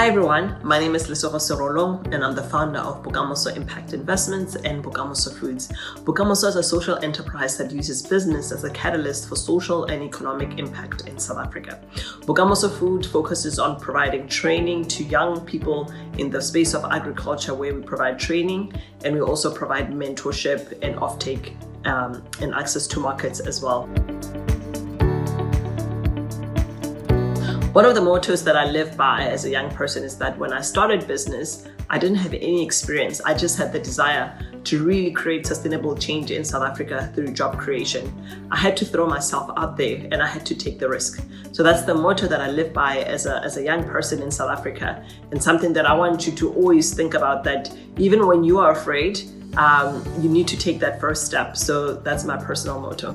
Hi everyone, my name is Lesego Serolong and I'm the founder of Bokamoso Impact Investments and Bokamoso Foods. Bokamoso is a social enterprise that uses business as a catalyst for social and economic impact in South Africa. Bokamoso Food focuses on providing training to young people in the space of agriculture, where we provide training and we also provide mentorship and offtake and access to markets as well. One of the mottos that I live by as a young person is that when I started business, I didn't have any experience. I just had the desire to really create sustainable change in South Africa through job creation. I had to throw myself out there and I had to take the risk. So that's the motto that I live by as a young person in South Africa, and something that I want you to always think about, that even when you are afraid, you need to take that first step. So that's my personal motto.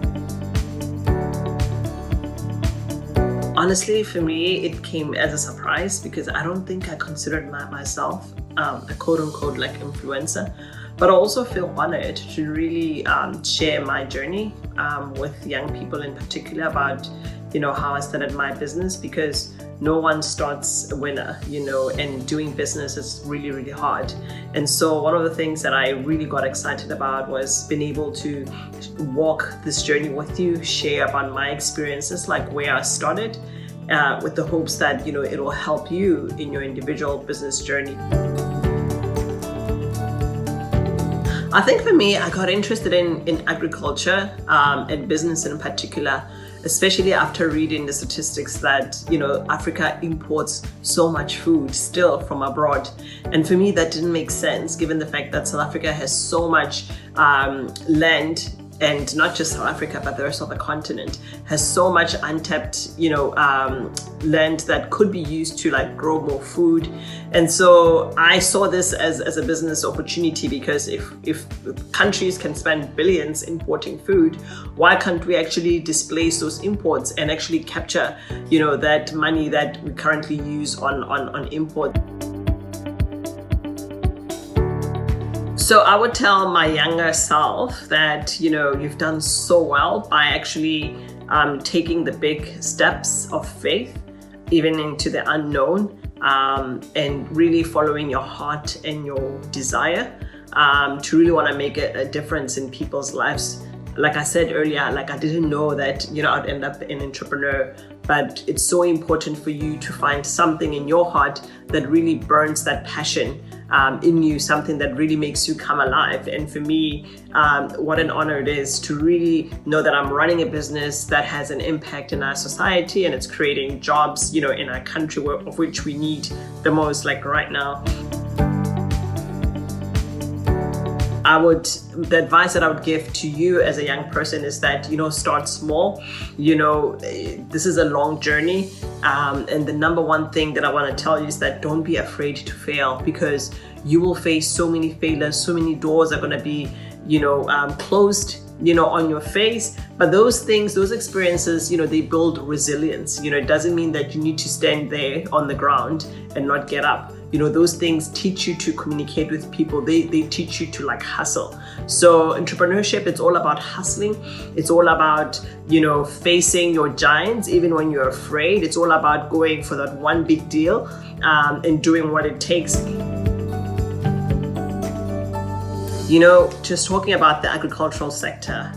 Honestly, for me, it came as a surprise because I don't think I considered myself a quote-unquote like influencer, but I also feel honored to really share my journey with young people in particular about, how I started my business, because no one starts a winner, and doing business is really, really hard. And so one of the things that I really got excited about was being able to walk this journey with you, share about my experiences, like where I started, with the hopes that, it will help you in your individual business journey. I think for me, I got interested in agriculture and business in particular, especially after reading the statistics that, Africa imports so much food still from abroad. And for me, that didn't make sense given the fact that South Africa has so much land, and not just South Africa, but the rest of the continent has so much untapped, land that could be used to grow more food. And so I saw this as a business opportunity, because if countries can spend billions importing food, why can't we actually displace those imports and actually capture, that money that we currently use on import? So I would tell my younger self that, you've done so well by actually taking the big steps of faith, even into the unknown, and really following your heart and your desire to really want to make a difference in people's lives. Like I said earlier, I didn't know that, I'd end up an entrepreneur, but it's so important for you to find something in your heart that really burns that passion in you, something that really makes you come alive. And for me, what an honor it is to really know that I'm running a business that has an impact in our society, and it's creating jobs, in our country, of which we need the most, right now. The advice that I would give to you as a young person is that, start small. This is a long journey. And the number one thing that I want to tell you is that don't be afraid to fail, because you will face so many failures, so many doors are going to be, closed, on your face. But those experiences, they build resilience. It doesn't mean that you need to stand there on the ground and not get up. Those things teach you to communicate with people. They teach you to hustle. So entrepreneurship, it's all about hustling. It's all about, facing your giants, even when you're afraid. It's all about going for that one big deal and doing what it takes. Just talking about the agricultural sector,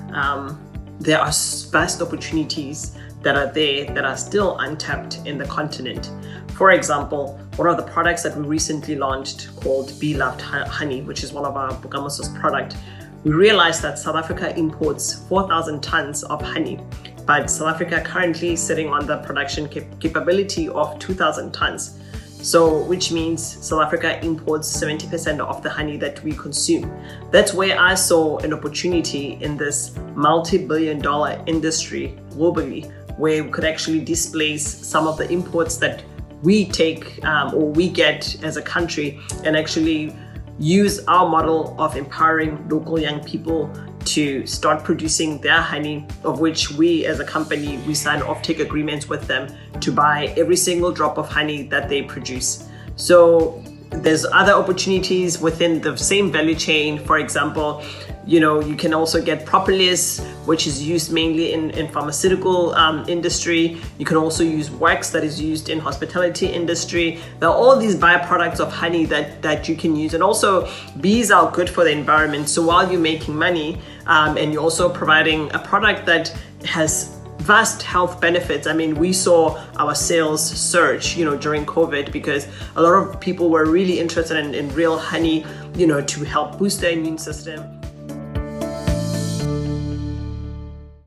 there are vast opportunities that are there that are still untapped in the continent. For example, one of the products that we recently launched called Be Loved Honey, which is one of our Bokamoso's product, we realized that South Africa imports 4,000 tons of honey, but South Africa currently sitting on the production capability of 2,000 tons. So, which means South Africa imports 70% of the honey that we consume. That's where I saw an opportunity in this multi-billion-dollar industry globally, where we could actually displace some of the imports that we take or we get as a country, and actually use our model of empowering local young people to start producing their honey, of which we as a company, we sign offtake agreements with them to buy every single drop of honey that they produce. So there's other opportunities within the same value chain. For example, you can also get propolis, which is used mainly in pharmaceutical industry. You can also use wax that is used in hospitality industry. There are all these byproducts of honey that you can use. And also bees are good for the environment. So while you're making money and you're also providing a product that has vast health benefits. I mean, we saw our sales surge, during COVID, because a lot of people were really interested in real honey, to help boost their immune system.